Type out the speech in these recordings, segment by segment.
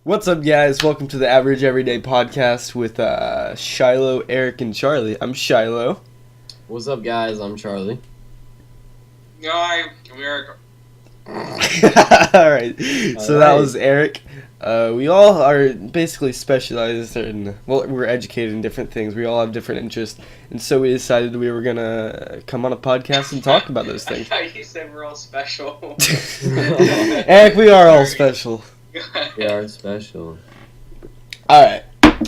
What's up, guys? Welcome to the Average Everyday Podcast with Shiloh, Eric, and Charlie. I'm Shiloh. What's up, guys? I'm Charlie. Hi, I'm Eric. Alright, so that was Eric. We all are basically specialized in, we're educated in different things. We all have different interests. And so we decided we were going to come on a podcast and talk about those things. I thought you said we're all special. Eric, we are all special. We are special. Alright,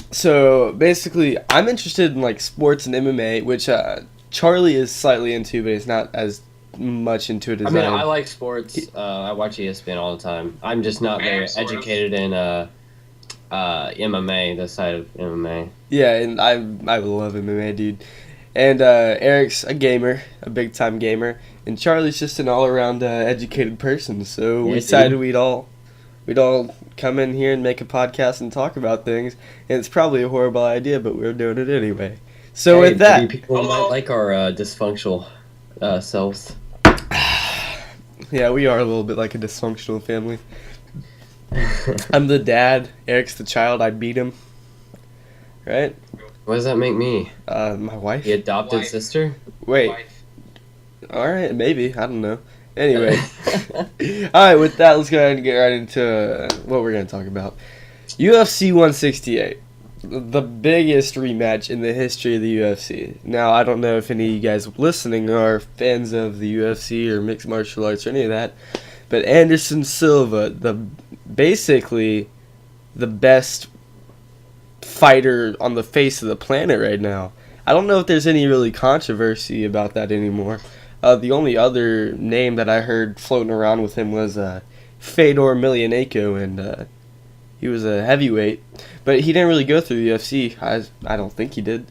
so basically, I'm interested in like sports and MMA, which Charlie is slightly into, but he's not as much into it as I like sports. I watch ESPN all the time. I'm just not very educated in MMA, the side of MMA. Yeah, and I love MMA, dude. And Eric's a gamer, a big time gamer, and Charlie's just an all around educated person. So we decided we'd all come in here and make a podcast and talk about things. And it's probably a horrible idea, but we're doing it anyway. So with that, maybe people might like our dysfunctional selves. Yeah, we are a little bit like a dysfunctional family. I'm the dad. Eric's the child. I beat him. Right? What does that make me? My wife. The adopted sister? Wait. Alright, maybe. I don't know. Anyway. Alright, with that, let's go ahead and get right into what we're going to talk about. UFC 168. The biggest rematch in the history of the UFC. Now, I don't know if any of you guys listening are fans of the UFC or mixed martial arts or any of that, but Anderson Silva, basically the best fighter on the face of the planet right now. I don't know if there's any really controversy about that anymore. The only other name that I heard floating around with him was Fedor Emelianenko, and he was a heavyweight, but he didn't really go through the UFC. I don't think he did,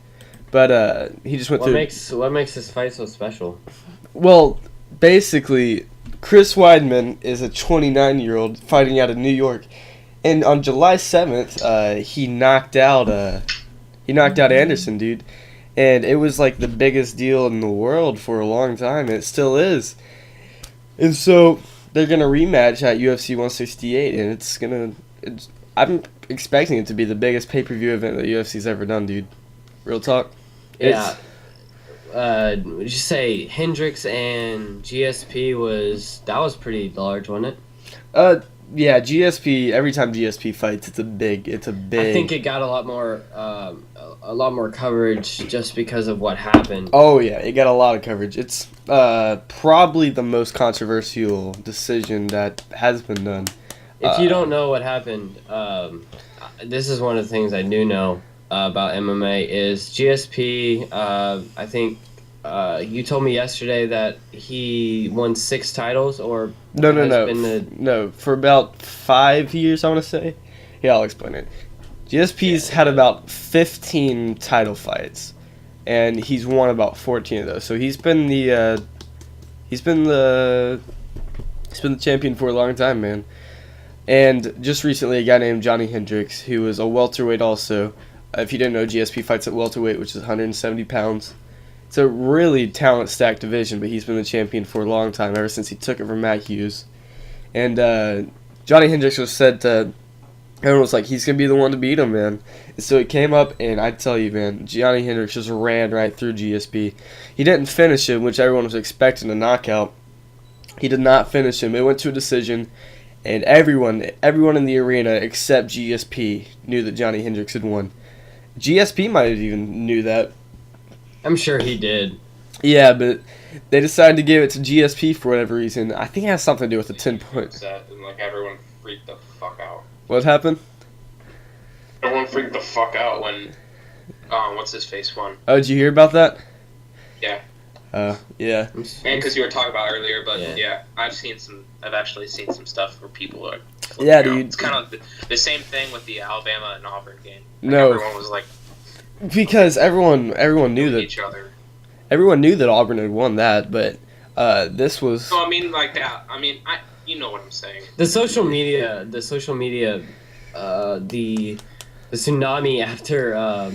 but he just went through. What makes this fight so special? Well, basically, Chris Weidman is a 29-year-old fighting out of New York, and on July 7th, he knocked out Anderson, dude, and it was like the biggest deal in the world for a long time, and it still is. And so they're gonna rematch at UFC 168, and I'm expecting it to be the biggest pay-per-view event that UFC's ever done, dude. Real talk. Yeah. Would you say Hendricks and GSP was pretty large, wasn't it? Yeah, GSP. Every time GSP fights, it's a big. I think it got a lot more coverage just because of what happened. Oh yeah, it got a lot of coverage. It's probably the most controversial decision that has been done. If you don't know what happened, this is one of the things I do know about MMA is GSP. I think you told me yesterday that he won 6 titles, or no. For about 5 years, I want to say. Yeah, I'll explain it. GSP's had about 15 title fights, and he's won about 14 of those. So he's been the champion for a long time, man. And just recently, a guy named Johnny Hendricks, who was a welterweight also. If you didn't know, GSP fights at welterweight, which is 170 pounds. It's a really talent-stacked division, but he's been the champion for a long time, ever since he took it from Matt Hughes. And Johnny Hendricks was said to... Everyone was like, he's going to be the one to beat him, man. And so he came up, and I tell you, man, Johnny Hendricks just ran right through GSP. He didn't finish him, which everyone was expecting a knockout. He did not finish him. It went to a decision. And everyone in the arena except GSP knew that Johnny Hendricks had won. GSP might have even knew that. I'm sure he did. Yeah, but they decided to give it to GSP for whatever reason. I think it has something to do with the 10 points. And like everyone freaked the fuck out. What happened? Everyone freaked the fuck out when what's his face won. Oh, did you hear about that? Yeah. Yeah. And because you were talking about earlier, but yeah, I've actually seen some stuff where people are. Yeah, dude. It's kind of the same thing with the Alabama and Auburn game. No. Everyone was like. Because everyone knew that each other. Everyone knew that Auburn had won that, but this was. So I mean, like that. I mean, you know what I'm saying. The social media, the tsunami after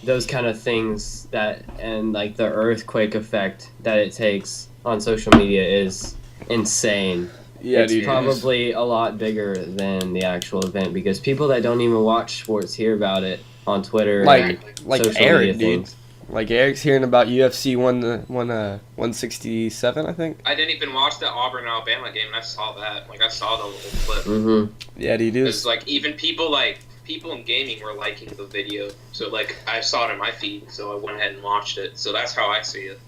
those kind of things and like the earthquake effect that it takes on social media is insane. Yeah, it's dude. probably a lot bigger than the actual event because people that don't even watch sports hear about it on Twitter and social Eric, media dude. things. Like Eric's hearing about UFC 167, I think. I didn't even watch the Auburn Alabama game, and I saw that. Like I saw the little clip. Mm-hmm. Yeah, dude. It's like even people in gaming were liking the video, so like I saw it in my feed, so I went ahead and watched it. So that's how I see it.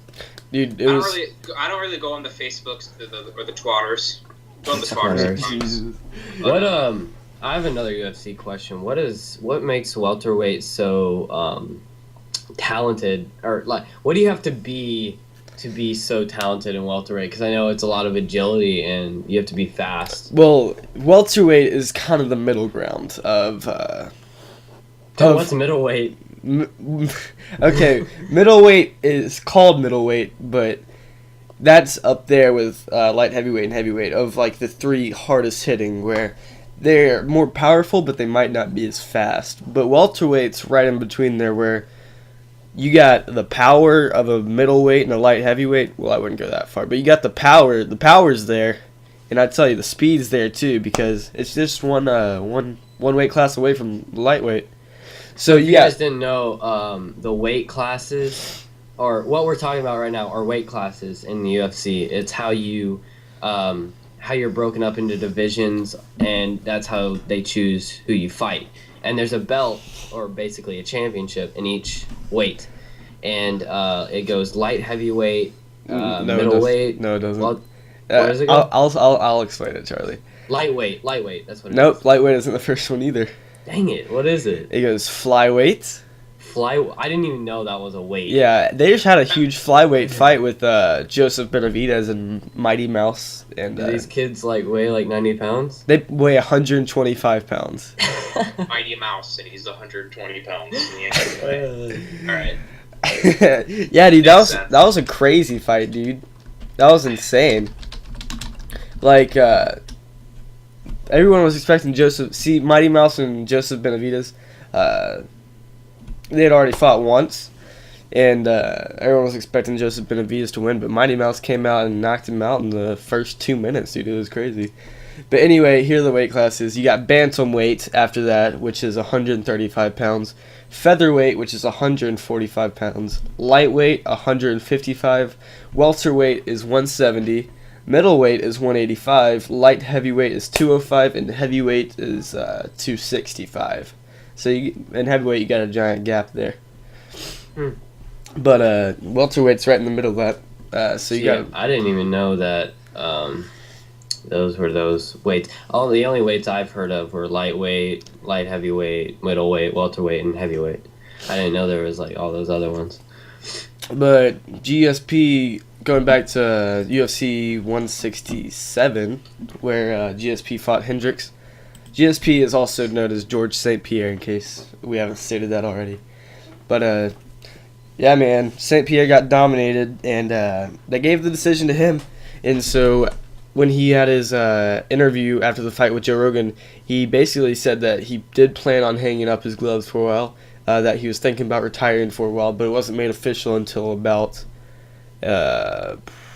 Dude, I don't really go on the Facebooks or the Twitters. Go on the Twitters. What I have another UFC question. What makes welterweight so talented, or like what do you have to be so talented in welterweight? Because I know it's a lot of agility and you have to be fast. Well, welterweight is kind of the middle ground of. What's middleweight? Okay, middleweight is called middleweight, but that's up there with light heavyweight and heavyweight of like the three hardest hitting, where they're more powerful, but they might not be as fast. But welterweight's right in between there, where you got the power of a middleweight and a light heavyweight. Well, I wouldn't go that far, but you got the power. The power's there, and I'd tell you the speed's there too, because it's just one weight class away from lightweight. So you guys didn't know the weight classes, or what we're talking about right now, are weight classes in the UFC. It's how you're broken up into divisions, and that's how they choose who you fight. And there's a belt, or basically a championship, in each weight, and it goes light heavyweight, middleweight. No, it doesn't. What does it go? I'll explain it, Charlie. Lightweight. That's what it is. Nope, lightweight isn't the first one either. Dang it! What is it? It goes flyweight. I didn't even know that was a weight. Yeah, they just had a huge flyweight fight with Joseph Benavidez and Mighty Mouse. And do these kids weigh 90 pounds? They weigh 125 pounds. Mighty Mouse, and he's 120 pounds. All right. Yeah, dude, that was a crazy fight, dude. That was insane. Like, everyone was expecting Mighty Mouse and Joseph Benavidez. They had already fought once, and everyone was expecting Joseph Benavidez to win, but Mighty Mouse came out and knocked him out in the first 2 minutes, dude. It was crazy. But anyway, here are the weight classes. You got bantamweight after that, which is 135 pounds. Featherweight, which is 145 pounds. Lightweight, 155. Welterweight is 170. Middleweight is 185. Light heavyweight is 205, and heavyweight is 265. So in heavyweight, you got a giant gap there. But welterweight's right in the middle of that. I didn't even know that those were those weights. The only weights I've heard of were lightweight, light heavyweight, middleweight, welterweight, and heavyweight. I didn't know there was all those other ones. But GSP, going back to UFC 167, where GSP fought Hendricks. GSP is also known as George St. Pierre, in case we haven't stated that already. But, yeah, man, St. Pierre got dominated, and they gave the decision to him. And so when he had his interview after the fight with Joe Rogan, he basically said that he did plan on hanging up his gloves for a while, that he was thinking about retiring for a while, but it wasn't made official until about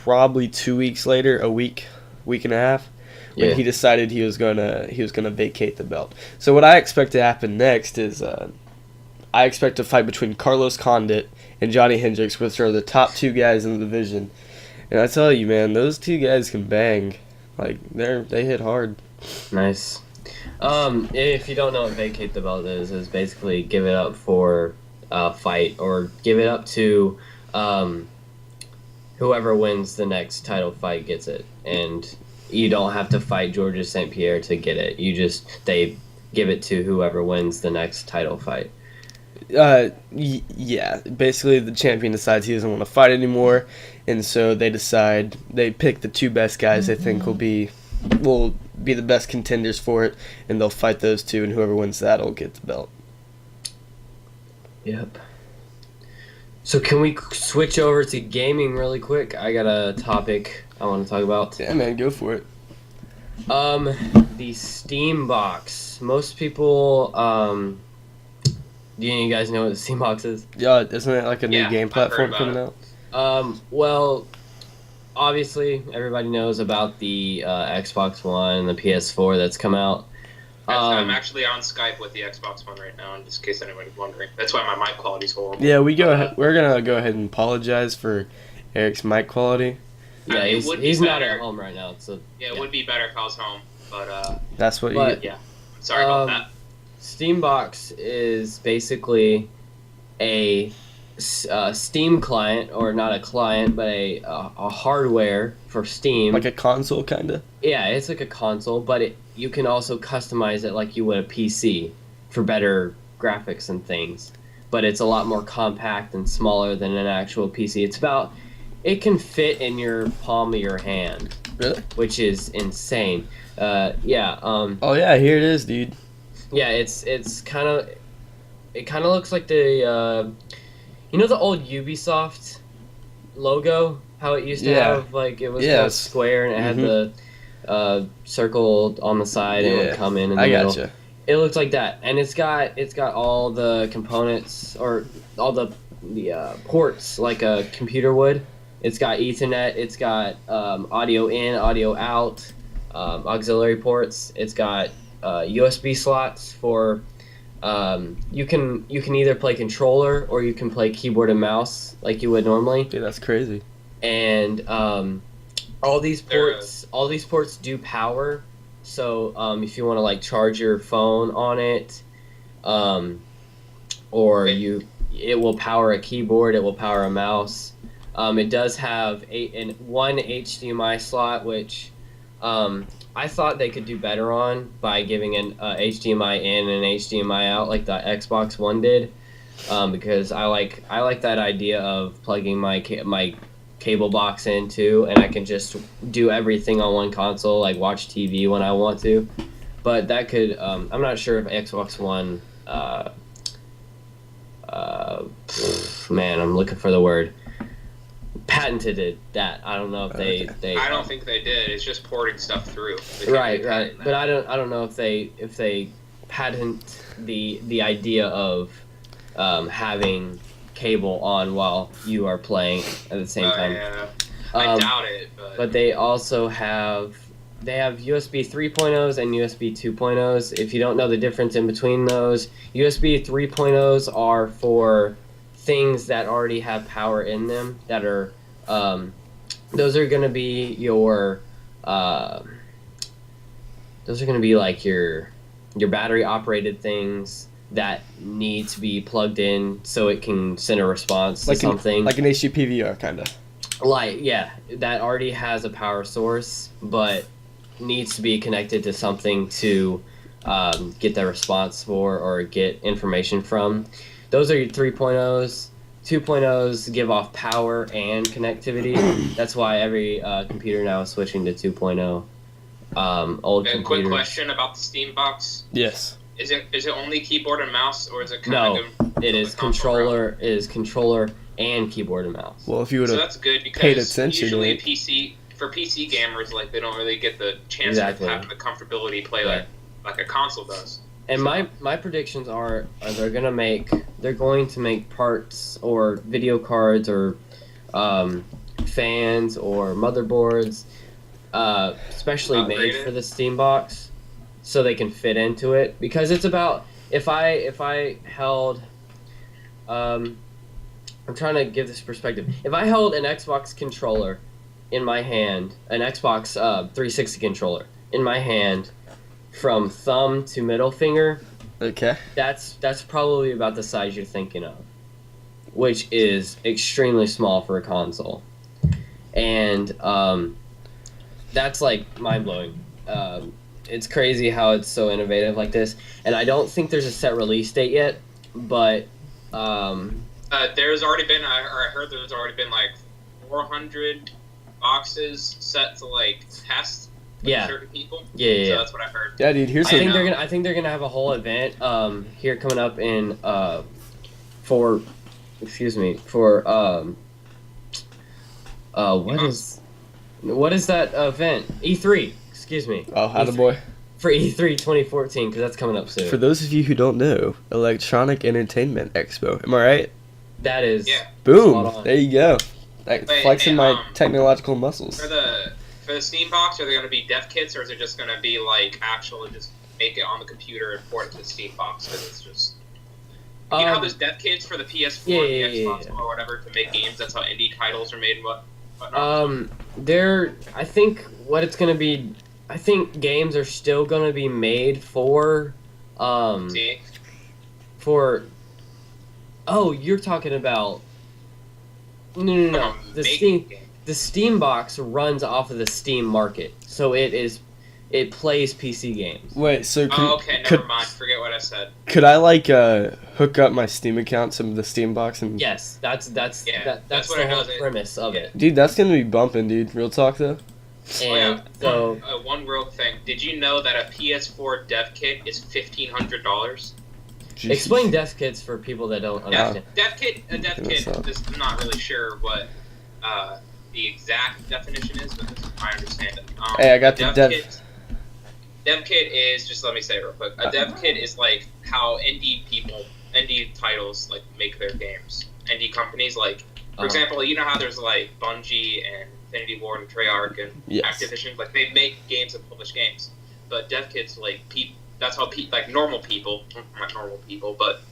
probably 2 weeks later, a week and a half. When he decided he was gonna vacate the belt. So what I expect to happen next is I expect a fight between Carlos Condit and Johnny Hendricks, which are the top two guys in the division. And I tell you, man, those two guys can bang. They hit hard. Nice. If you don't know what vacate the belt is basically give it up for a fight, or give it up to whoever wins the next title fight gets it. And you don't have to fight Georges St. Pierre to get it. They give it to whoever wins the next title fight. Yeah. Basically, the champion decides he doesn't want to fight anymore, and so they pick the two best guys they think will be the best contenders for it, and they'll fight those two, and whoever wins that will get the belt. Yep. So can we switch over to gaming really quick? I got a topic I want to talk about. Yeah, man, go for it. The Steam box. Most people, do you guys know what the Steam box is? Yeah, isn't it like a new game platform coming out? Well, obviously everybody knows about the Xbox One and the PS4 that's come out. I'm actually on Skype with the Xbox One right now, in just in case anybody's wondering. That's why my mic quality's horrible. Yeah, we're gonna go ahead and apologize for Eric's mic quality. Yeah, he's not at home right now. So yeah, it would be better if I was home, but that's what. Yeah, I'm sorry about that. Steambox is basically a Steam client, or not a client, but a hardware for Steam. Like a console, kind of? Yeah, it's like a console, but you can also customize it like you would a PC for better graphics and things. But it's a lot more compact and smaller than an actual PC. It can fit in your palm of your hand. Really? Which is insane. Yeah. Oh yeah, here it is, dude. Yeah, it kind of looks like the the old Ubisoft logo, how it used to have, like, it was kind of square and it had the circle on the side and it would come in the middle. Gotcha. It looks like that, and it's got all the components, or all the ports like a computer would. It's got Ethernet, it's got audio in, audio out, auxiliary ports. It's got USB slots for you can either play controller or you can play keyboard and mouse like you would normally. Dude, that's crazy. And all these ports do power. So if you want to like charge your phone on it, or it will power a keyboard, it will power a mouse. It does have one HDMI slot, which I thought they could do better on by giving an HDMI in and an HDMI out like the Xbox One did, because I like that idea of plugging my cable box in too, and I can just do everything on one console, like watch TV when I want to. But that could I'm not sure if Xbox One man, I'm looking for the word. Patented that. I don't know if they I don't think they did. It's just porting stuff through. Right. But I don't know if they patent the idea of having cable on while you are playing at the same time. Yeah. I doubt it. But they also have USB 3.0s and USB 2.0s. If you don't know the difference in between those, USB 3.0s are for things that already have power in them, that are those are going to be your like your battery operated things that need to be plugged in so it can send a response to something. Like an HDPVR kind of. Like, yeah, that already has a power source but needs to be connected to something to get the response for or get information from. Those are your 3.0s. 2.0s give off power and connectivity. That's why every computer now is switching to 2.0. Old computers. Quick question about the Steam box. Yes. Is it only keyboard and mouse, or is it kind of it is controller and keyboard and mouse. Well, if you would have that's good, because paid attention usually to PC gamers, like, they don't really get the chance to have the comfortability to play like a console does. And my predictions are they're going to make parts or video cards or fans or motherboards especially made for the Steam box so they can fit into it, because it's about, if I held I'm trying to give this perspective. If I held an Xbox controller in my hand, an Xbox 360 controller in my hand, from thumb to middle finger, okay, that's probably about the size you're thinking of, which is extremely small for a console, and that's like mind-blowing. It's crazy how it's so innovative like this, and I don't think there's a set release date yet, but there's already been, I heard there's already been like 400 boxes set to like test. Certain people. Yeah. So that's what I heard. Yeah, dude. I think they're gonna have a whole event here coming up in what is that event? E3. Excuse me. Oh, attaboy. For E3 2014, because that's coming up soon. For those of you who don't know, Electronic Entertainment Expo. Am I right? That is. Yeah. Boom. There you go. Like flexing my technological muscles. For the Steam box, are there going to be dev kits, or is it just going to be like actually just make it on the computer and port it to the Steam box? Because it's just you know how there's dev kits for the PS4, the Xbox, or whatever to make games. That's how indie titles are made and whatnot. I think what it's going to be. I think games are still going to be made for. For. Oh, you're talking about. No. The Steam box runs off of the Steam market, so it plays PC games. Wait, so never mind. Forget what I said. Could I hook up my Steam account to the Steam box and? Yes, that's the whole premise of it. Dude, that's gonna be bumping, dude. Real talk though. And so one real thing. Did you know that a PS4 dev kit is $1,500? Explain dev kits for people that don't understand. A dev kit. I'm not really sure what the exact definition is, but this is my understanding. Hey, I got the dev. Dev kit is, just let me say it real quick. A dev kit is like how indie titles like make their games. Indie companies, like for example, you know how there's like Bungie and Infinity Ward and Treyarch and Activision, like they make games and publish games. But dev kits, like that's how like normal people, not normal people, but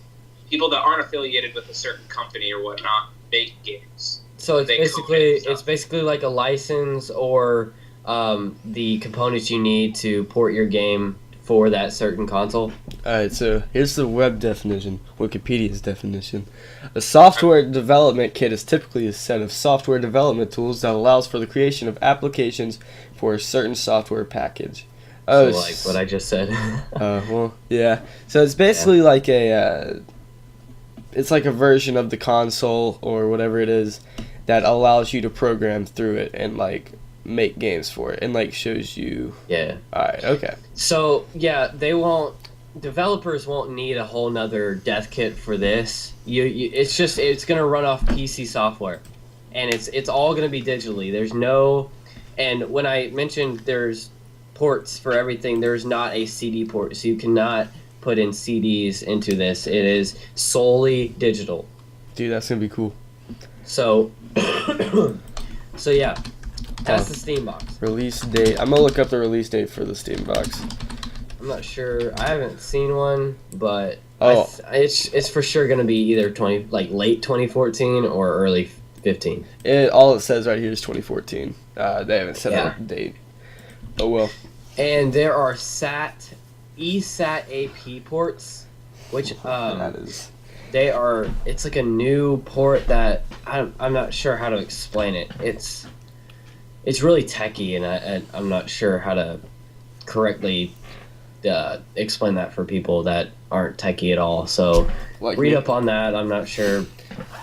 people that aren't affiliated with a certain company or whatnot make games. So it's basically like a license or the components you need to port your game for that certain console. Alright, so here's the web definition, Wikipedia's definition. A software development kit is typically a set of software development tools that allows for the creation of applications for a certain software package. So like what I just said. Well, yeah. So it's basically like it's like a version of the console or whatever it is that allows you to program through it and like make games for it and like shows you. Yeah. Alright, okay. So yeah, developers won't need a whole nother dev kit for this. It's gonna run off PC software, and it's all gonna be digitally. There's no, and when I mentioned there's ports for everything, there's not a CD port, so you cannot put in CDs into this. It is solely digital. Dude, that's gonna be cool. So, so yeah, that's the Steam box. Release date. I'm gonna look up the release date for the Steam box. I'm not sure. I haven't seen one, but it's for sure gonna be either late 2014 or early 15. All it says right here is 2014. They haven't set a date. Oh well. And there are eSAT AP ports, which it's like a new port that I'm not sure how to explain it. It's really techy, and I'm not sure how to correctly explain that for people that aren't techy at all. So read up on that. I'm not sure.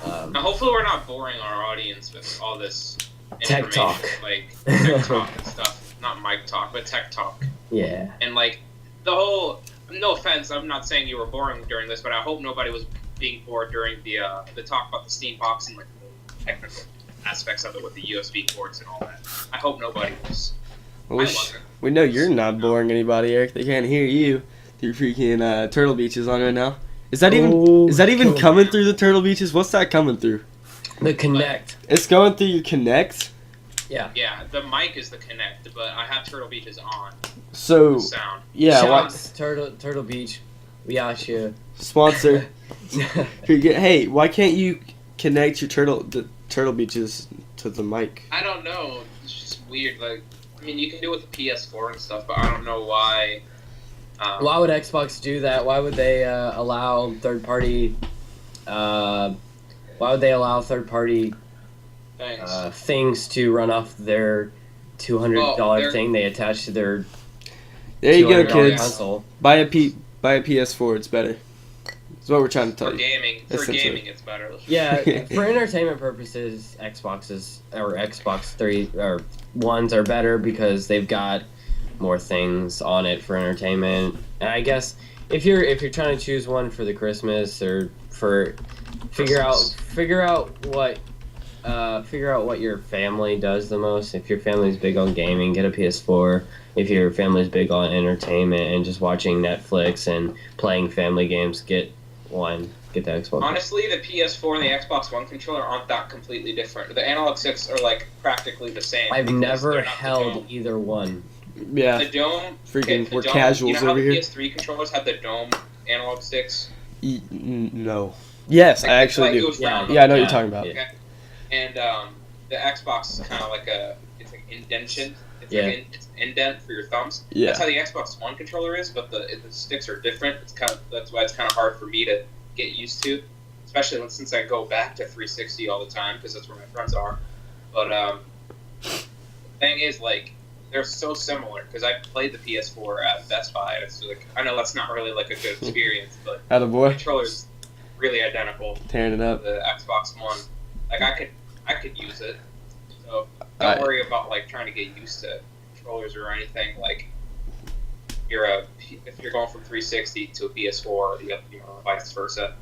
Now, hopefully we're not boring our audience with all this tech talk, like tech talk and stuff. Not mic talk, but tech talk. Yeah. And like the whole. No offense, I'm not saying you were boring during this, but I hope nobody was being bored during the talk about the Steam box and like the technical aspects of it with the USB ports and all that. I hope nobody was. Well, we know you're not boring anybody, Eric. They can't hear you through freaking Turtle Beaches on right now. Is that even coming through the Turtle Beaches? What's that coming through? The Connect. It's going through your Connect? Yeah. Yeah, the mic is the Connect, but I have Turtle Beaches on. So sound. Yeah, Turtle Beach, we out here. Sponsor. Hey, why can't you connect your Turtle Beaches to the mic? I don't know. It's just weird. Like, I mean, you can do it with the PS4 and stuff, but I don't know why. Why would Xbox do that? Why would they allow third party? Why would they allow third party things to run off their $200 thing they attach to their? There you go, kids. Console. Buy a PS4. It's better. That's what we're trying to tell you. For gaming, it's better. Yeah, for entertainment purposes, Xbox 3 or ones are better because they've got more things on it for entertainment. And I guess if you're trying to choose one for the Christmas or for figure out what your family does the most. If your family's big on gaming, get a PS4. If your family's big on entertainment and just watching Netflix and playing family games, get one. get the Xbox. Honestly, the PS4 and the Xbox One controller aren't that completely different. The analog sticks are like practically the same. I've because never they're not the held dome. either one. Yeah. The dome. Freaking, the we're dome, casuals you know how over the here. PS3 controllers have the dome analog sticks? No. Yes, Like, I actually like it do. was Yeah, round. Yeah, I know what you're talking about. Yeah. And the Xbox is kind of like it's like indention. It's Yeah. like it's an indent for your thumbs. Yeah. That's how the Xbox One controller is, but the sticks are different. That's why it's kind of hard for me to get used to, especially since I go back to 360 all the time because that's where my friends are. But the thing is, like, they're so similar because I played the PS4 at Best Buy. And it's like, I know that's not really like a good experience, but the Attaboy. controller's really identical. Tearing it up. The Xbox One, like I could use it. So don't worry about like trying to get used to controllers or anything. Like if you're going from 360 to a PS4, you know, vice versa.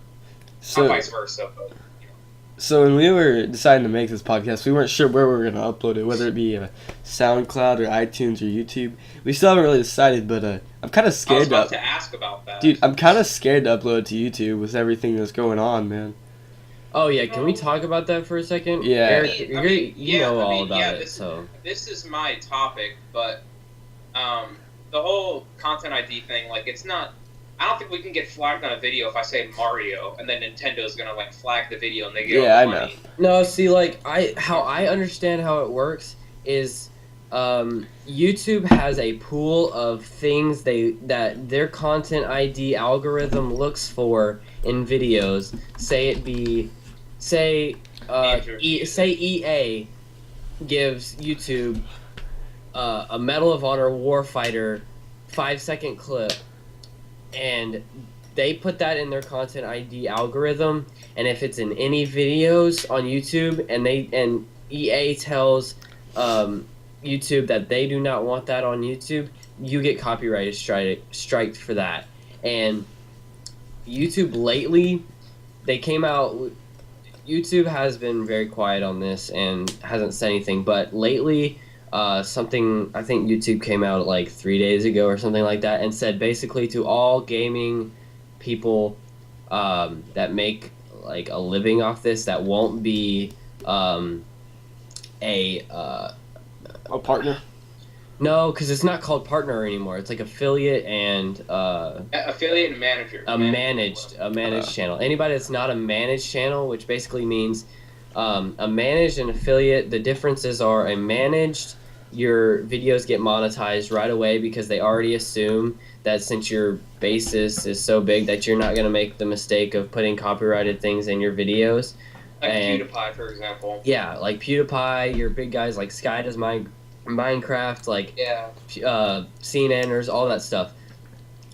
So, Not vice versa, but you know. So when we were deciding to make this podcast, we weren't sure where we were going to upload it, whether it be SoundCloud or iTunes or YouTube. We still haven't really decided, but I'm kind of I was scared about to ask about that. Dude, I'm kind of scared to upload to YouTube with everything that's going on, man. Oh yeah, can we talk about that for a second? Yeah. Eric, you know all about it. This, So this is my topic, but the whole content ID thing, like, it's not. I don't think we can get flagged on a video if I say Mario, and then Nintendo's gonna like flag the video and they get all the money. no, see, like how I understand how it works is, YouTube has a pool of things that their content ID algorithm looks for in videos. Say EA gives YouTube a Medal of Honor Warfighter 5-second clip, and they put that in their content ID algorithm, and if it's in any videos on YouTube and EA tells YouTube that they do not want that on YouTube, you get copyrighted striked for that. And YouTube lately, they came out. YouTube has been very quiet on this and hasn't said anything, but lately, something, I think YouTube came out like 3 days ago or something like that, and said basically to all gaming people that make like a living off this, that won't be a partner. No, because it's not called partner anymore. It's like affiliate and affiliate and manager. A managed channel. Anybody that's not a managed channel, which basically means a managed and affiliate. The differences are a managed, your videos get monetized right away because they already assume that since your basis is so big that you're not going to make the mistake of putting copyrighted things in your videos. Like PewDiePie, for example. Yeah, like PewDiePie, your big guys like Sky Does Minecraft, like CNNers, all that stuff.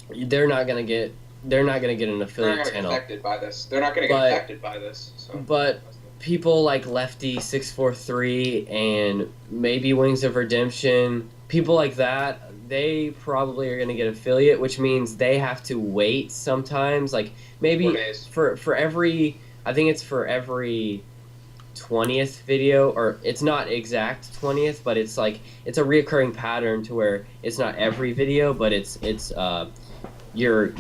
They're not gonna get an affiliate channel. Affected by this. They're not gonna get affected by this. So. But people like Lefty643 and maybe Wings of Redemption, people like that, they probably are gonna get affiliate, which means they have to wait sometimes. Like maybe for every, I think it's for every 20th video, or it's not exact 20th, but it's like it's a reoccurring pattern to where it's not every video, but it's your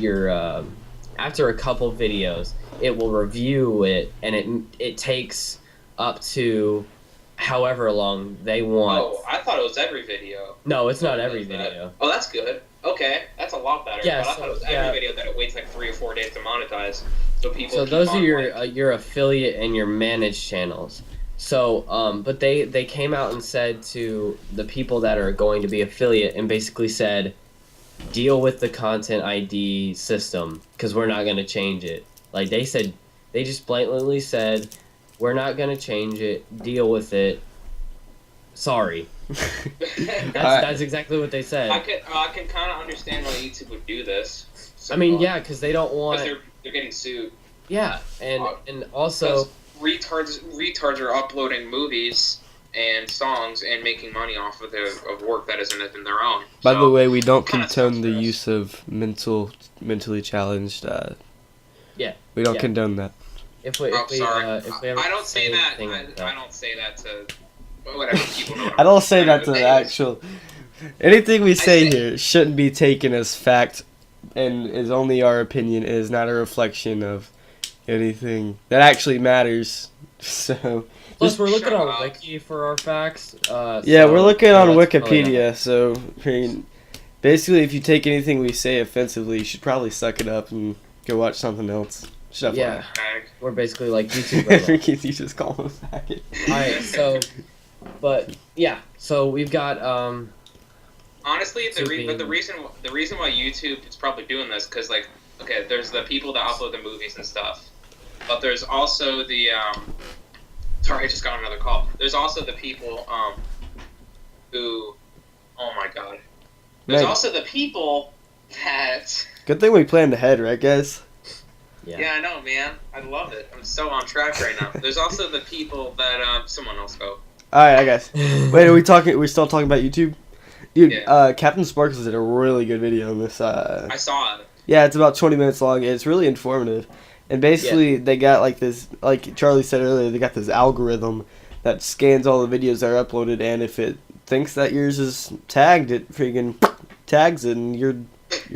after a couple videos it will review it, and it takes up to however long they want. Oh, I thought it was every video. No, it's not every video. Oh, that's good. Okay, that's a lot better. Yeah, but I thought it was every video that it waits like 3 or 4 days to monetize. So people. So those are your affiliate and your managed channels. So, but they came out and said to the people that are going to be affiliate, and basically said, deal with the content ID system because we're not going to change it. Like they said, they just blatantly said, we're not going to change it. Deal with it. Sorry. That's exactly what they said. I can kind of understand why YouTube would do this. So, I mean, yeah, because they don't want. Because they're getting sued. Yeah, and also retards are uploading movies and songs and making money off of work that isn't in their own. By the way, we don't condone the use of mentally challenged. Yeah. We don't condone that. Sorry. I don't say that. I don't say that to whatever people know. I don't say that to the actual. Anything we say here shouldn't be taken as fact, and is only our opinion. It is not a reflection of anything that actually matters. So Plus, we're looking shut on up. Wiki for our facts. yeah, So we're looking on that's probably Wikipedia. So I mean, basically, if you take anything we say offensively, you should probably suck it up and go watch something else. Shut up. Yeah, Bag. we're basically like YouTube right now. You just call him a faggot. Alright, so, but yeah, so we've got Honestly, the Being- reason why YouTube is probably doing this, because like, okay, there's the people that upload the movies and stuff, but there's also the sorry, I just got another call. There's also the people who, oh my god, there's Man. also the people that. Good thing we planned ahead, right, guys? Yeah, I know, man. I love it. I'm so on track right now. There's also the people that someone else go. All right, I guess. Wait, are we talking? Are we still talking about YouTube? Dude, Yeah. Captain Sparkles did a really good video on this. I saw it. Yeah, it's about 20 minutes long. It's really informative. And basically, they got like this, like Charlie said earlier, they got this algorithm that scans all the videos that are uploaded, and if it thinks that yours is tagged, it freaking tags it, and you're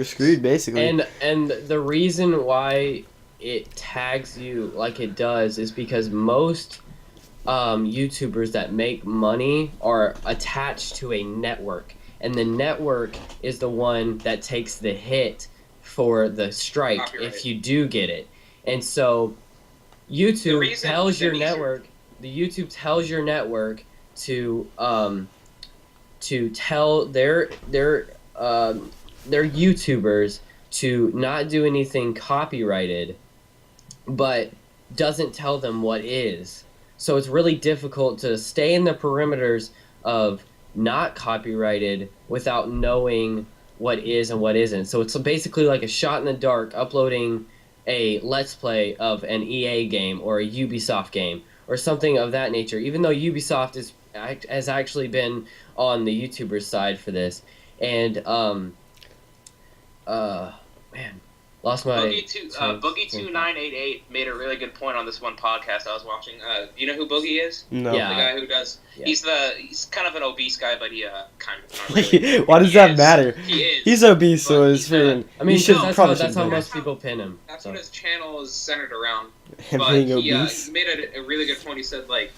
screwed, basically. And the reason why it tags you like it does is because most YouTubers that make money are attached to a network, and the network is the one that takes the hit for the strike Copyright. if you do get it. And so YouTube tells your network, the YouTube tells your network to tell their YouTubers to not do anything copyrighted, but doesn't tell them what is. So it's really difficult to stay in the perimeters of not copyrighted without knowing what is and what isn't. So it's basically like a shot in the dark uploading a Let's Play of an EA game or a Ubisoft game or something of that nature, even though Ubisoft has actually been on the YouTuber's side for this. And man, lost my Boogie2988 made a really good point on this one podcast I was watching. Do you know who Boogie is? No. Yeah. The guy who does. Yeah. He's kind of an obese guy, but he kind of. Not really. Why does He that is. matter? He is. He's obese, so But it's he's, freaking. I mean, you should that's probably how shouldn't do most that. people pin him. That's So. what his channel is centered around. Him But being he obese. made a really good point. He said like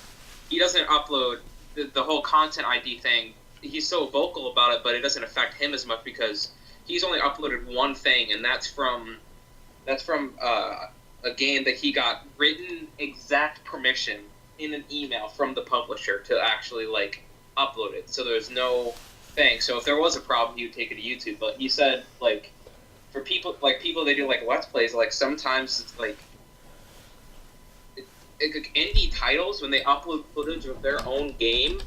he doesn't upload the whole content ID thing. He's so vocal about it, but it doesn't affect him as much because he's only uploaded one thing, and that's from a game that he got written exact permission in an email from the publisher to actually like upload it. So there's no thing. So if there was a problem, he would take it to YouTube. But he said like for people they do like Let's Plays, like sometimes it's like indie titles when they upload footage of their own game,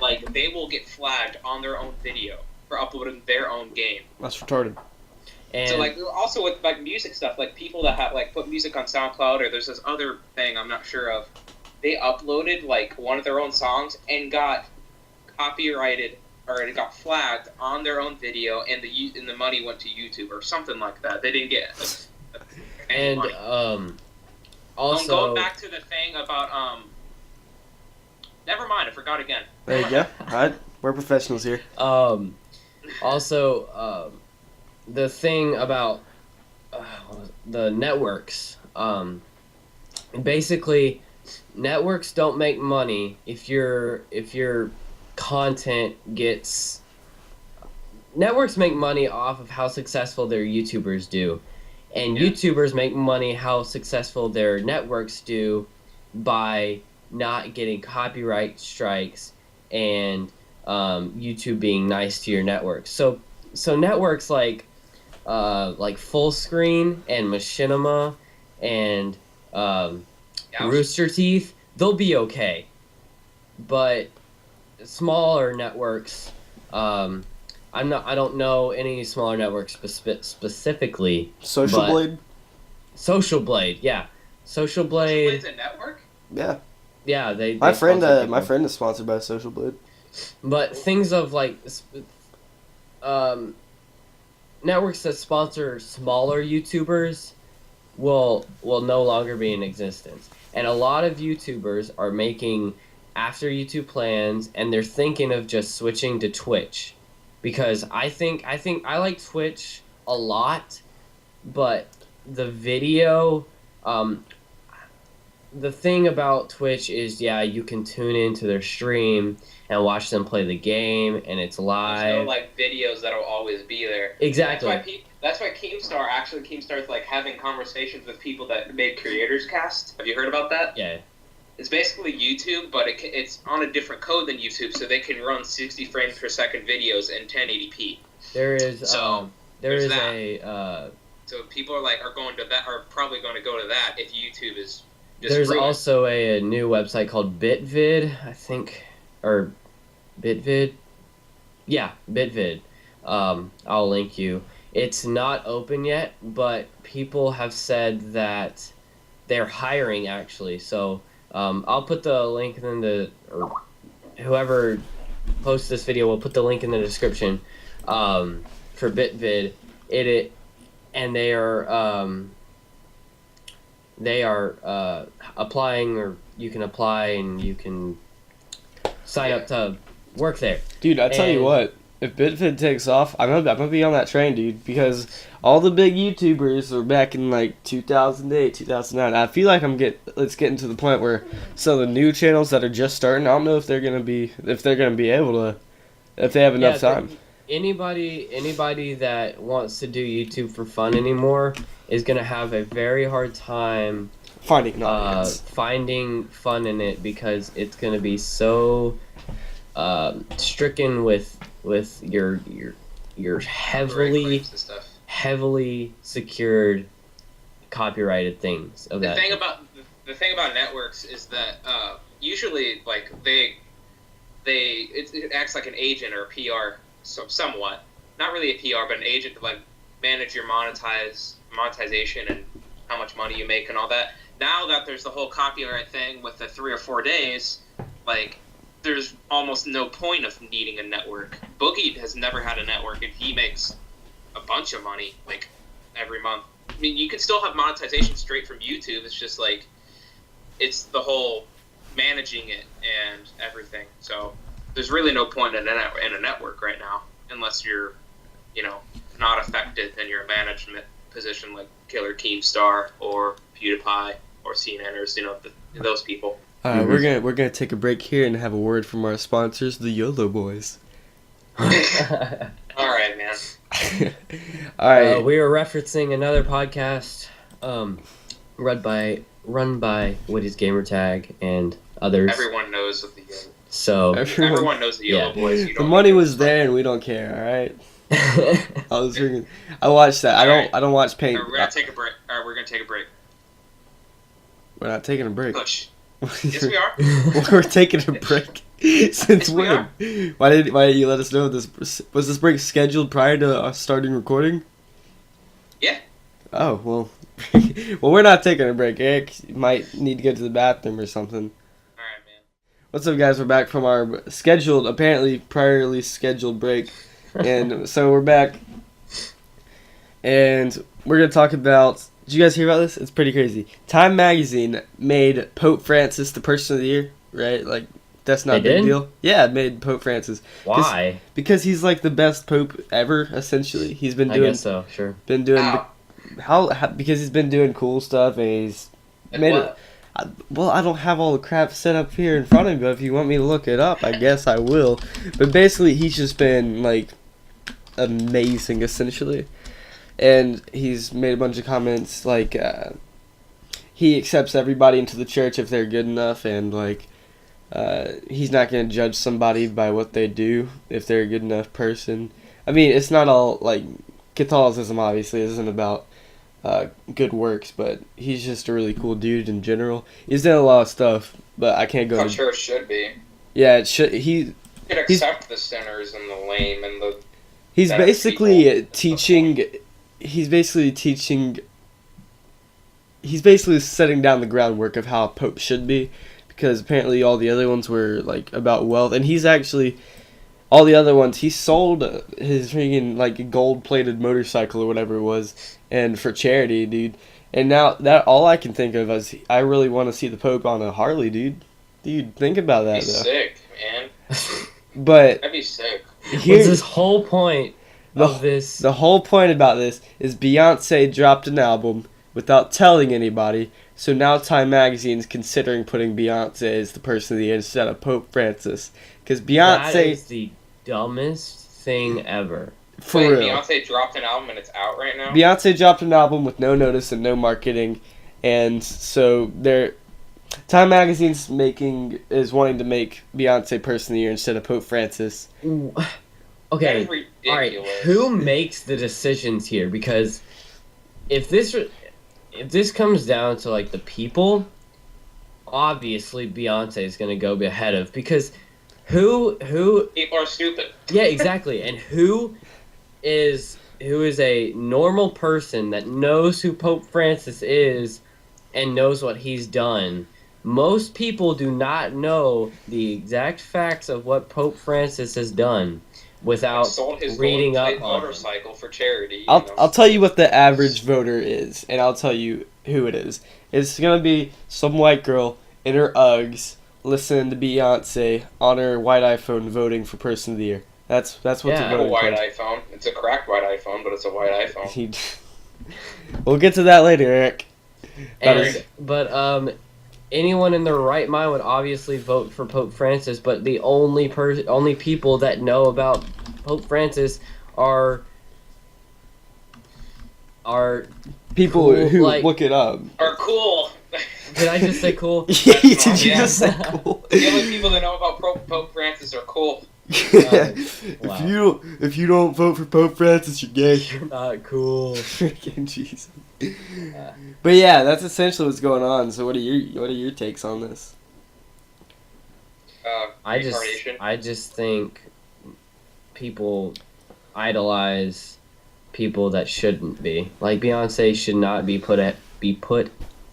like they will get flagged on their own video for uploading their own game. That's retarded. And So like also with like music stuff, like people that have like put music on SoundCloud or there's this other thing I'm not sure of, they uploaded like one of their own songs and got copyrighted or it got flagged on their own video and the money went to YouTube or something like that. They didn't get any and money. also Going back to the thing about never mind, I forgot again. There you go. Alright, we're professionals here. also the thing about the networks, basically networks don't make money if your content gets. Networks make money off of how successful their YouTubers do, and Yeah. YouTubers make money how successful their networks do by not getting copyright strikes and YouTube being nice to your network. So networks like Full Screen and Machinima and Rooster Teeth, they'll be okay. But smaller networks, I don't know any smaller networks specifically. Social but- Blade? Social Blade, yeah. Social Blade, It's a network? Yeah. yeah. They My friend sponsor people. my friend is sponsored by Social Blade. But things of like networks that sponsor smaller YouTubers will no longer be in existence. And a lot of YouTubers are making after YouTube plans, and they're thinking of just switching to Twitch, because I think I like Twitch a lot, but the video the thing about Twitch is, yeah, you can tune into their stream and watch them play the game, and it's live. There's no like videos that'll always be there. Exactly. That's why Keemstar's like having conversations with people that made Creators Cast. Have you heard about that? Yeah. It's basically YouTube, but it's on a different code than YouTube, so they can run 60 frames per second videos in 1080p. So people are probably going to go to that if YouTube is just There's ruined. also a new website called BitVid, I think, or BitVid. Yeah, BitVid. I'll link you. It's not open yet, but people have said that they're hiring actually. So I'll put the link or whoever posts this video will put the link in the description for BitVid. And they are applying, or you can apply and you can sign up to work there. Dude, I tell you what, if BitVid takes off, I'm gonna be on that train, dude, because all the big YouTubers were back in like 2008, 2009. I feel like it's getting to the point where some of the new channels that are just starting, I don't know if they're gonna be able to, if they have enough time. Anybody that wants to do YouTube for fun anymore is gonna have a very hard time finding fun in it, because it's gonna be so stricken with your heavily secured copyrighted things of that. The thing about networks is that usually like it acts like an agent or a PR, so somewhat, not really a PR, but an agent to like manage your monetization and how much money you make and all that. Now that there's the whole copyright thing with the 3 or 4 days, like there's almost no point of needing a network. Boogie has never had a network, and he makes a bunch of money like every month. I mean, you can still have monetization straight from YouTube. It's just like it's the whole managing it and everything. So there's really no point in a network right now, unless you're, not affected in your management position like Killer Keemstar or PewDiePie or CNNers, those people. We're gonna take a break here and have a word from our sponsors, the YOLO Boys. All right, man. All right. We are referencing another podcast, run by Woody's Gamertag and others. Everyone knows of the YOLO. So everyone knows the YOLO Boys. The money was there, and we don't care. All right. I watched that. I don't watch Paint. We're gonna take a break. All right, we're gonna take a break. We're not taking a break. Push. Yes, we are. We're taking a break. Since when? Why didn't you let us know this? Was this break scheduled prior to us starting recording? Yeah. Oh well. Well, we're not taking a break. Eric might need to go to the bathroom or something. All right, man. What's up, guys? We're back from our priorly scheduled break, and so we're back, and we're gonna talk about. Did you guys hear about this? It's pretty crazy. Time Magazine made Pope Francis the Person of the Year, right? Like, that's not a big deal. Yeah, it made Pope Francis. Why? Because he's like the best pope ever, essentially. He's been doing. I guess so. Sure. Been doing. Because he's been doing cool stuff, and he's made it. Well, I don't have all the crap set up here in front of me, but if you want me to look it up, I guess I will. But basically, he's just been like amazing, essentially. And he's made a bunch of comments like he accepts everybody into the church if they're good enough, and like he's not going to judge somebody by what they do if they're a good enough person. I mean, it's not all like Catholicism. Obviously, isn't about good works, but he's just a really cool dude in general. He's done a lot of stuff, but I can't go. I'm sure it should be. Yeah, it should. He could accept the sinners and the lame and the. He's basically teaching. He's basically setting down the groundwork of how a pope should be, because apparently all the other ones were like about wealth, and he's actually all the other ones he sold his freaking like gold-plated motorcycle or whatever it was, and for charity, dude. And now that all I can think of is I really want to see the Pope on a Harley, dude. Dude, think about that. That'd be sick, man. But that'd be sick. What's this whole point? The whole point about this is Beyonce dropped an album, without telling anybody. So now Time Magazine's considering putting Beyonce as the person of the year instead of Pope Francis. Because Beyonce... That is the dumbest thing ever. For Wait, real. Beyonce dropped an album and it's out right now? Beyonce dropped an album with no notice and no marketing. And so Time Magazine's is wanting to make Beyonce person of the year instead of Pope Francis. Okay, That is all right. ridiculous. Who makes the decisions here? Because if this comes down to like the people, obviously Beyonce is gonna go ahead of, because who People are stupid. yeah, exactly, and who is a normal person that knows who Pope Francis is and knows what he's done. Most people do not know the exact facts of what Pope Francis has done without Sold his reading gold up plate on it. motorcycle for charity. I'll tell you what the average voter is, and I'll tell you who it is. It's gonna be some white girl in her Uggs listening to Beyonce on her white iPhone voting for person of the year. That's what Yeah. the I have a voting white comes. iPhone. It's a cracked white iPhone, but it's a white iPhone. We'll get to that later, Eric. That is- But anyone in their right mind would obviously vote for Pope Francis, but the only people that know about Pope Francis are people cool, who like- look it up. Are cool. did I just say cool? Did you Yeah. just say cool? The only people that know about Pope Francis are cool. Wow. If you don't vote for Pope Francis, you're gay. You're not cool. Freaking Jesus. But yeah, that's essentially what's going on. So what are your takes on this? Reincarnation. I just think people idolize people that shouldn't be. Like Beyonce should not be put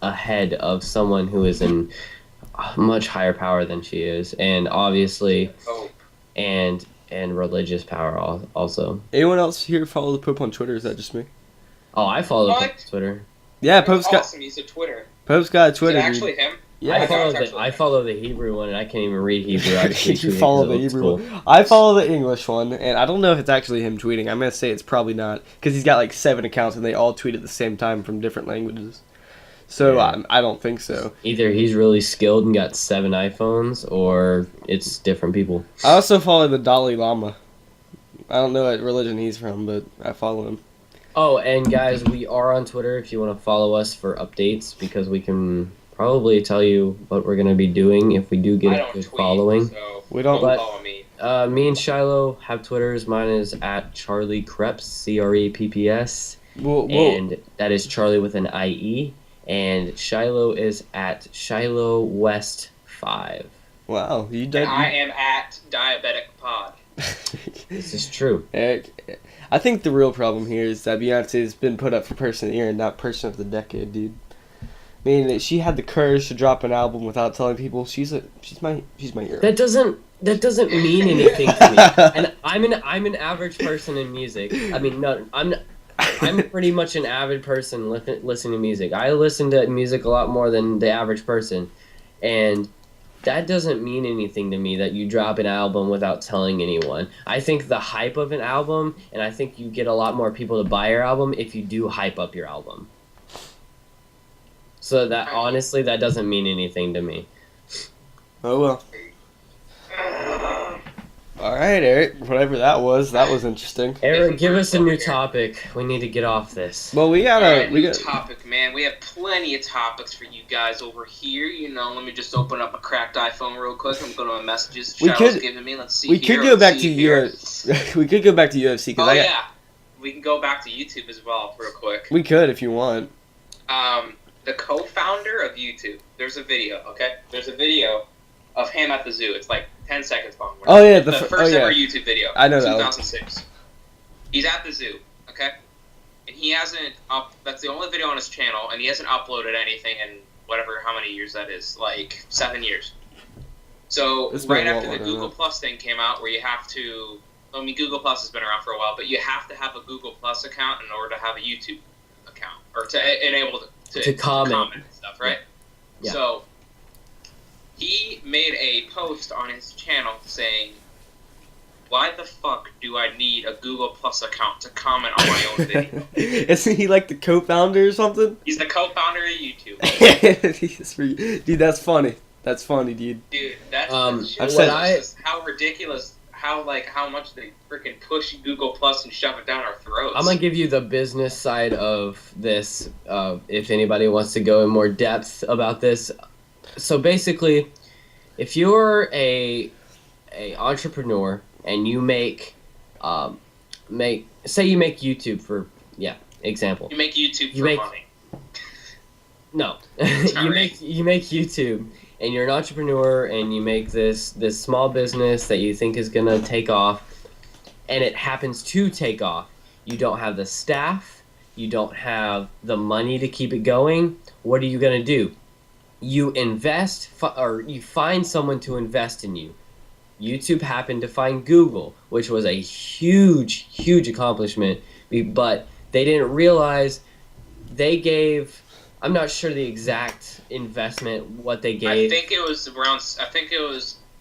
ahead of someone who is in much higher power than she is, and obviously, Oh, and religious power also. Anyone else here follow the Pope on Twitter? Is that just me? Oh, I follow What? Pope on Twitter. Yeah, that's awesome. He's a Twitter. Pope's got a Is Twitter. it dude. actually him? Yeah, I follow the Hebrew one, and I can't even read Hebrew. I just retweet you it follow 'cause the it looks Hebrew cool. one. I follow the English one, and I don't know if it's actually him tweeting. I'm gonna say it's probably not, because he's got like 7 accounts, and they all tweet at the same time from different languages. So Yeah. I don't think so. Either he's really skilled and got 7 iPhones, or it's different people. I also follow the Dalai Lama. I don't know what religion he's from, but I follow him. Oh, and guys, we are on Twitter if you want to follow us for updates, because we can probably tell you what we're going to be doing if we do I get a don't good tweet, following. so We don't- don't But- follow me. Me and Shiloh have Twitters. Mine is at Charlie Kreps, CREPPS, and that is Charlie with an IE. And Shiloh is at Shiloh West 5. Wow, you And did. I am at Diabetic Pod. This is true. Eric, I think the real problem here is that Beyonce's been put up for Person of the Year and not Person of the Decade, dude. I mean, she had the courage to drop an album without telling people. She's my hero. That doesn't mean anything to me. And I'm an average person in music. I mean, no, I'm pretty much an avid person listening to music. I listen to music a lot more than the average person, and that doesn't mean anything to me that you drop an album without telling anyone. I think the hype of an album, and I think you get a lot more people to buy your album if you do hype up your album. So that honestly, that doesn't mean anything to me. Oh well. All right, Eric. Whatever that was interesting. Eric, give us a new topic. We need to get off this. Well, we Alright, got new topic, man. We have plenty of topics for you guys over here. You know, let me just open up a cracked iPhone real quick. I'm going to my messages. We Shadow's could- giving me. Let's see we here. could go let's back see to here. we could go back to UFC because Oh yeah, we can go back to YouTube as well, real quick. we could if you want. The co-founder of YouTube. There's a video. Okay, there's a video of him at the zoo. It's like 10 seconds long. Oh yeah, The first ever YouTube video. I know that one. 2006. He's at the zoo, okay? And he hasn't that's the only video on his channel, and he hasn't uploaded anything in whatever, how many years that is, like 7 years. So, It's been right a lot after the longer than Google that. Plus thing came out, where you have to, I mean, Google Plus has been around for a while, but you have to have a Google Plus account in order to have a YouTube account, or to enable to comment and stuff, right? Yeah. So, he made a post on his channel saying, why the fuck do I need a Google Plus account to comment on my own video? Isn't he like the co-founder or something? He's the co-founder of YouTube. Dude, that's funny. That's funny, dude. Dude, that's I've said how ridiculous, how much they freaking push Google Plus and shove it down our throats. I'm gonna give you the business side of this, if anybody wants to go in more depth about this. So basically, if you're a entrepreneur and you make say you make YouTube for example. You make YouTube for money. No, you make YouTube. And you're an entrepreneur, and you make this small business that you think is gonna take off, and it happens to take off. You don't have the staff, you don't have the money to keep it going. What are you gonna do? You invest, or you find someone to invest in you. YouTube happened to find Google, which was a huge accomplishment, but they didn't realize they gave. I'm not sure the exact investment, what they gave. I think it was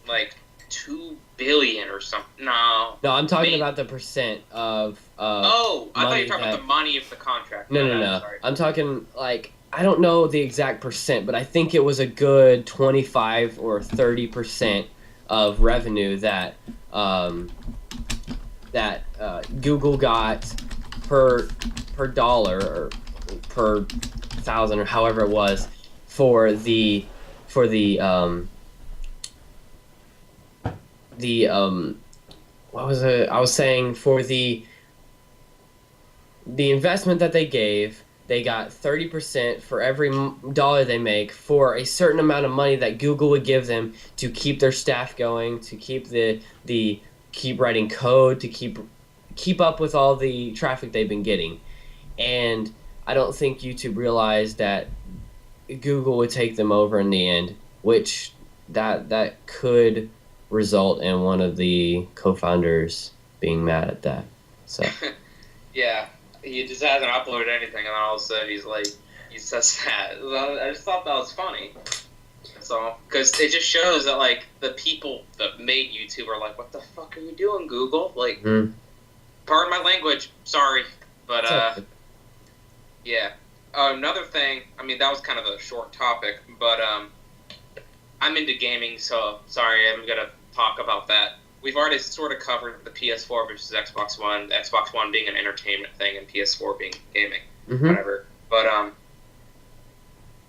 like $2 billion or something. No, I'm talking about the percent of. Oh, I thought you were talking about the money of the contract. No. Sorry. I'm talking like I don't know the exact percent, but I think it was a good 25 or 30% of revenue that Google got per dollar or per thousand or however it was for the what was it I was saying for the investment that they gave. They got 30% for every dollar they make for a certain amount of money that Google would give them to keep their staff going, to keep keep writing code, to keep up with all the traffic they've been getting. And I don't think YouTube realized that Google would take them over in the end, which that could result in one of the co-founders being mad at that. So yeah, he just hasn't uploaded anything, and then all of a sudden he says that. I just thought that was funny. That's all, because it just shows that like the people that made YouTube are like, what the fuck are you doing, Google? Like, pardon my language, sorry, but yeah. Another thing, I mean, that was kind of a short topic, but I'm into gaming, so sorry, I'm going to talk about that. We've already sort of covered the PS4 versus Xbox One, the Xbox One being an entertainment thing and PS4 being gaming, whatever. But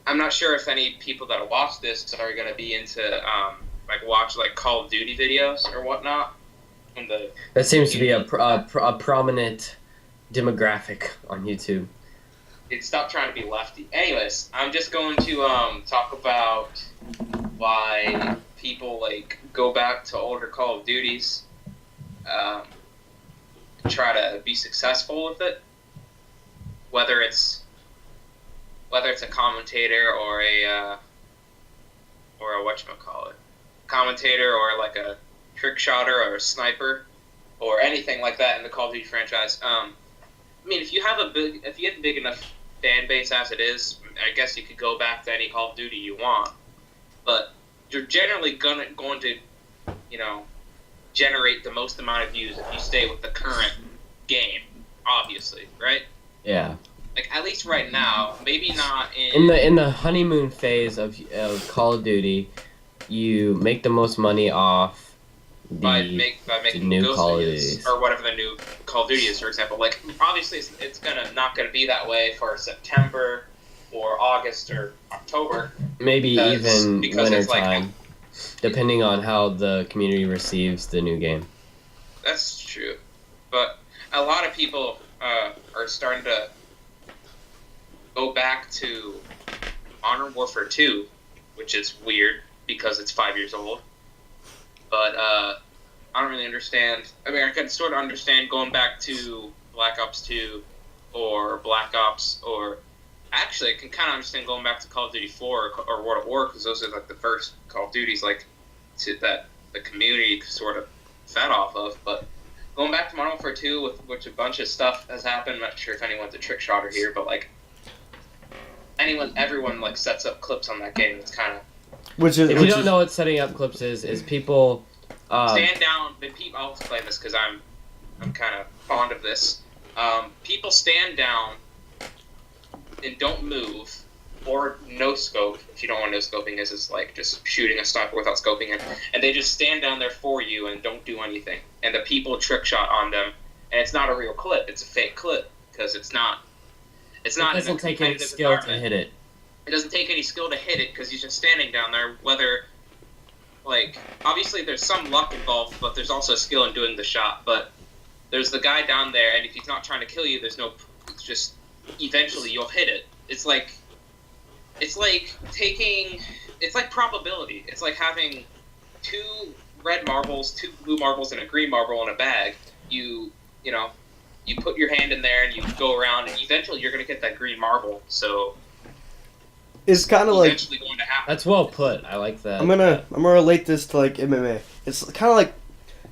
I'm not sure if any people that watch this are going to be into, watch Call of Duty videos or whatnot. That seems to be a prominent demographic on YouTube. Stop trying to be lefty. Anyways, I'm just going to talk about why people go back to older Call of Duties, try to be successful with it. Whether it's a commentator or a whatchamacallit, commentator or like a trick shotter or a sniper or anything like that in the Call of Duty franchise. I mean, if you have a big enough fan base as it is, I guess you could go back to any Call of Duty you want, but you're generally going to generate the most amount of views if you stay with the current game, obviously, right? Yeah. At least right now, maybe not in the honeymoon phase of Call of Duty, you make the most money off by making new Ghost Call of Duties, Duties, or whatever the new Call of Duty is, for example. Obviously, it's not gonna be that way for September or August or October. Maybe even winter it's time, depending on how the community receives the new game. That's true, but a lot of people are starting to go back to Modern Warfare 2, which is weird because it's 5 years old. But I don't really understand. I mean, I can sort of understand going back to Black Ops 2 or Black Ops, or actually I can kind of understand going back to Call of Duty 4 or World at War, because those are the first Call of Duties that the community sort of fed off of. But going back to Modern Warfare 2, with which a bunch of stuff has happened. I'm not sure if anyone's a trick shotter here, but everyone sets up clips on that game. It's kind of If you don't know what setting up clips is people stand down. I'll explain this because I'm kind of fond of this. People stand down and don't move, or no scope. If you don't want no scoping, is like just shooting a sniper without scoping it, and they just stand down there for you and don't do anything. And the people trick shot on them, and it's not a real clip; it's a fake clip because it's not. It doesn't take any skill to hit it. It doesn't take any skill to hit it because he's just standing down there. Whether, like, obviously there's some luck involved, but there's also skill in doing the shot. But there's the guy down there, and if he's not trying to kill you, there's no. It's just eventually you'll hit it. It's like probability. It's like having 2 red marbles, 2 blue marbles, and a green marble in a bag. You put your hand in there and you go around, and eventually you're going to get that green marble. So it's kind of like eventually going to happen. That's well put. I like that. I'm gonna relate this to like MMA. It's kind of like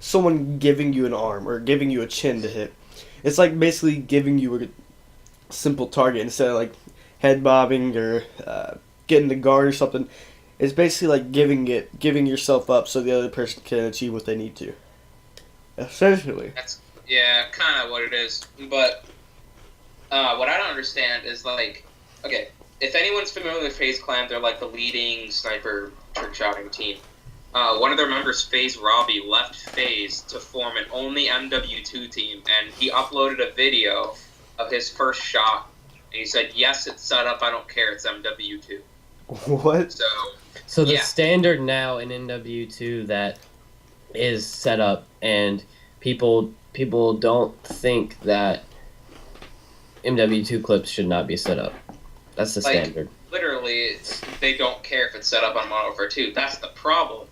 someone giving you an arm or giving you a chin to hit. It's like basically giving you a simple target instead of like head bobbing or getting the guard or something. It's basically like giving yourself up so the other person can achieve what they need to. Essentially. That's kind of what it is. But what I don't understand is like, okay, if anyone's familiar with FaZe Clan, they're like the leading sniper trick shotting team. One of their members, FaZe Robbie, left FaZe to form an only MW2 team, and he uploaded a video of his first shot, and he said, "Yes, it's set up. I don't care. It's MW2." What? So the standard now in MW2 that is set up, and people don't think that MW2 clips should not be set up. That's the standard. Literally, they don't care if it's set up on Modern Warfare 2. That's the problem.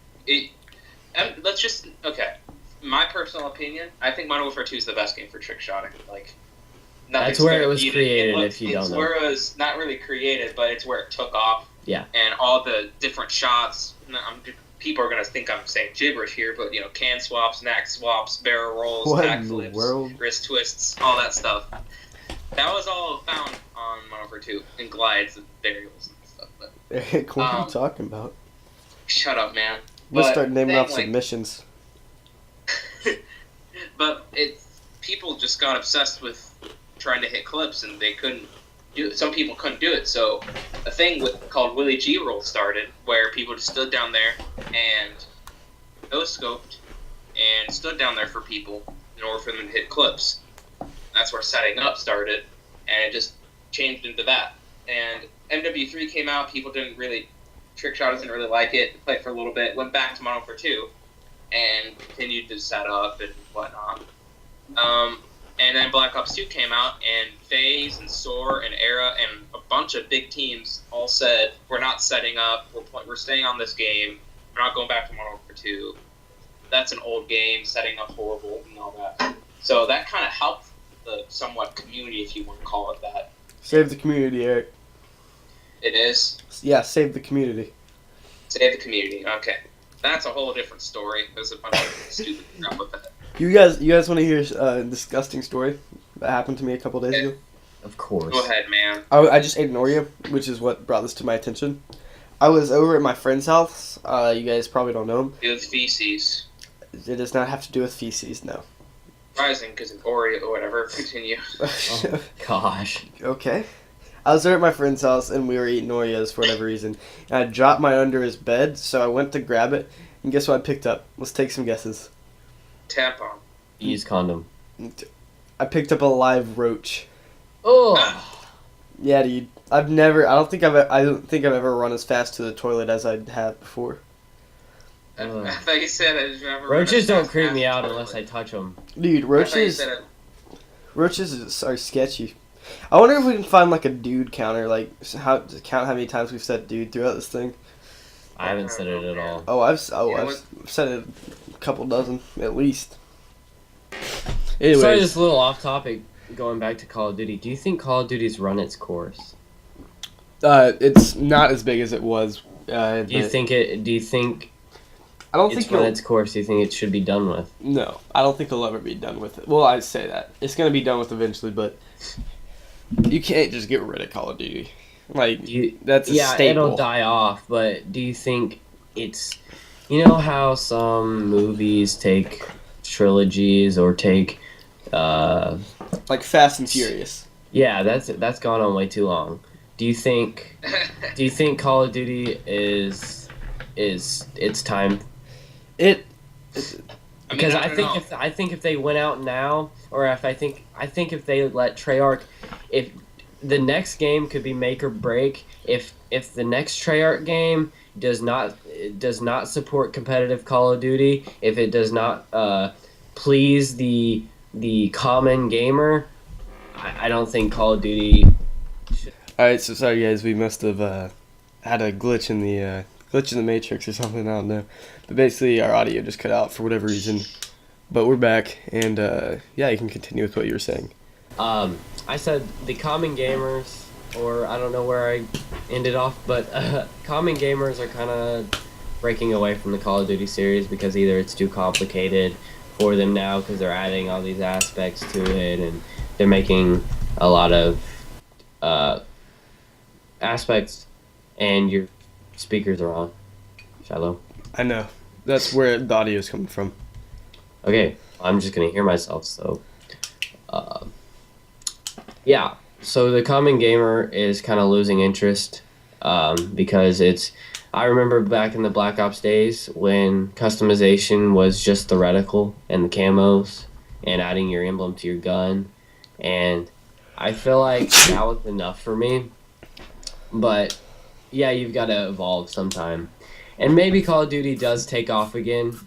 My personal opinion, I think Modern Warfare 2 is the best game for trick shotting. Like, that's where it was created. If you don't know, it's where it was not really created, but it's where it took off. Yeah. And all the different shots. People are gonna think I'm saying gibberish here, but can swaps, knack swaps, barrel rolls, backflips, wrist twists, all that stuff. That was all found on Modern Warfare 2 and glides and variables and stuff. But, what are you talking about? Shut up, man. We'll start naming off submissions. But people just got obsessed with trying to hit clips, and they couldn't do it. Some people couldn't do it, so a thing called Willie G roll started, where people just stood down there and no-scoped and stood down there for people in order for them to hit clips. That's where setting up started, and it just changed into that. And MW3 came out, people trick shotters didn't really like it, played for a little bit, went back to Modern Warfare 2, and continued to set up and whatnot. And then Black Ops 2 came out, and FaZe and SOAR and ERA and a bunch of big teams all said, we're not setting up, we're staying on this game, we're not going back to Modern Warfare 2. That's an old game, setting up horrible and all that. So that kind of helped the somewhat community, if you want to call it that. Save the community, Eric. It is? Yeah, save the community. Save the community, okay. That's a whole different story. There's a bunch of stupid crap with that. You guys want to hear a disgusting story that happened to me a couple days ago? Of course. Go ahead, man. I just ate an Oreo, which is what brought this to my attention. I was over at my friend's house. You guys probably don't know him. Do with feces. It does not have to do with feces, no. Surprising, because of Oreo or whatever. Continue. Oh, gosh. Okay. I was there at my friend's house, and we were eating Oreos for whatever reason. And I dropped mine under his bed, so I went to grab it, and guess what I picked up? Let's take some guesses. Tampon. Use condom. I picked up a live roach. Oh. Yeah, dude. I don't think I've ever run as fast to the toilet as I have before. I thought you said I've never. Roaches don't creep me out unless I touch them. Dude, roaches are sketchy. I wonder if we can find like a dude counter, like count how many times we've said dude throughout this thing. I haven't said it at all. I've said it a couple dozen at least. Anyways. Sorry, just a little off topic. Going back to Call of Duty, do you think Call of Duty's run its course? It's not as big as it was. Do you think I don't think it's run its course? Do you think it should be done with? No, I don't think it'll ever be done with it. Well, I'd say that it's gonna be done with eventually, but you can't just get rid of Call of Duty. Like that's a staple. It'll die off. But do you think it's You know how some movies take trilogies or take, uh, Like Fast and Furious. yeah, that's gone on way too long. Do you think Do you think Call of Duty is it's time? It. Because I don't know. I think if they went out now, or if I think if they let Treyarch, if the next game could be make or break. If the next Treyarch game does not support competitive Call of Duty, if it does not please the common gamer, I don't think Call of Duty. Alright, so sorry guys, we must have had a glitch in the matrix or something, I don't know. But basically our audio just cut out for whatever reason. But we're back, and yeah, you can continue with what you were saying. I said the common gamers, or I don't know where I ended off, but common gamers are kind of breaking away from the Call of Duty series because either it's too complicated for them now because they're adding all these aspects to it, and they're making a lot of aspects, and your speakers are on. Shallow. I know. That's where the audio is coming from. Okay, I'm just gonna hear myself, so yeah. So the common gamer is kind of losing interest because it's. I remember back in the Black Ops days when customization was just the reticle and the camos and adding your emblem to your gun, and I feel like that was enough for me. But yeah, you've got to evolve sometime, and maybe Call of Duty does take off again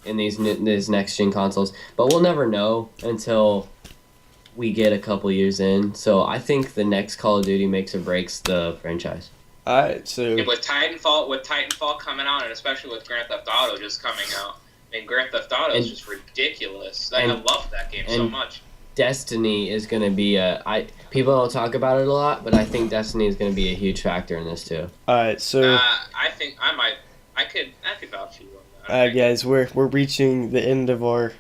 in these next gen consoles, but we'll never know until we get a couple years in. So I think the next Call of Duty makes or breaks the franchise. Alright, so And with Titanfall coming out, and especially with Grand Theft Auto just coming out, I mean, Grand Theft Auto is just ridiculous. I love that game so much. Destiny is going to be people don't talk about it a lot, but I think Destiny is going to be a huge factor in this too. alright, so I think I could vouch for you on that. alright guys, we're reaching the end of our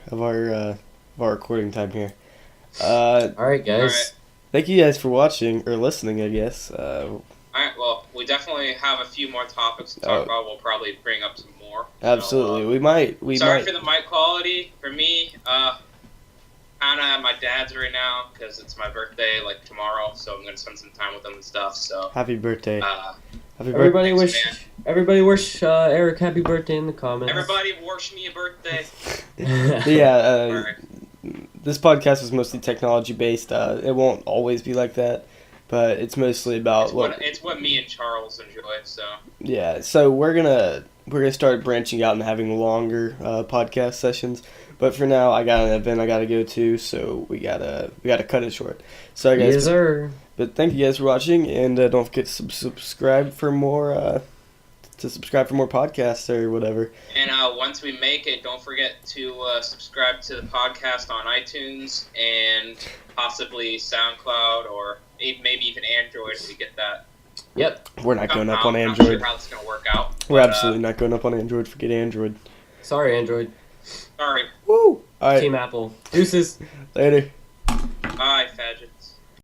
recording time here. All right, guys. All right. Thank you guys for watching or listening, I guess. Alright, well, we definitely have a few more topics to talk about. We'll probably bring up some more. Absolutely. So, sorry for the mic quality. For me, kind of at my dad's right now because it's my birthday, like, tomorrow, so I'm going to spend some time with him and stuff, so... Happy birthday. Everybody wish Eric happy birthday in the comments. Everybody wish me a birthday. Yeah, this podcast is mostly technology-based. It won't always be like that. But it's mostly about it's what me and Charles enjoy. So yeah, so we're gonna start branching out and having longer podcast sessions. But for now, I got an event I gotta go to, so we gotta cut it short. So guys, yes, sir. But thank you guys for watching, and don't forget to subscribe for more podcasts or whatever. And once we make it, don't forget to subscribe to the podcast on iTunes and possibly SoundCloud or maybe even Android if we get that. Yep. We're not going up on I'm Android. not sure how it's going to work out. We're absolutely not going up on Android. Forget Android. Sorry, Android. Sorry. Woo! All right. Team Apple. Deuces. Later.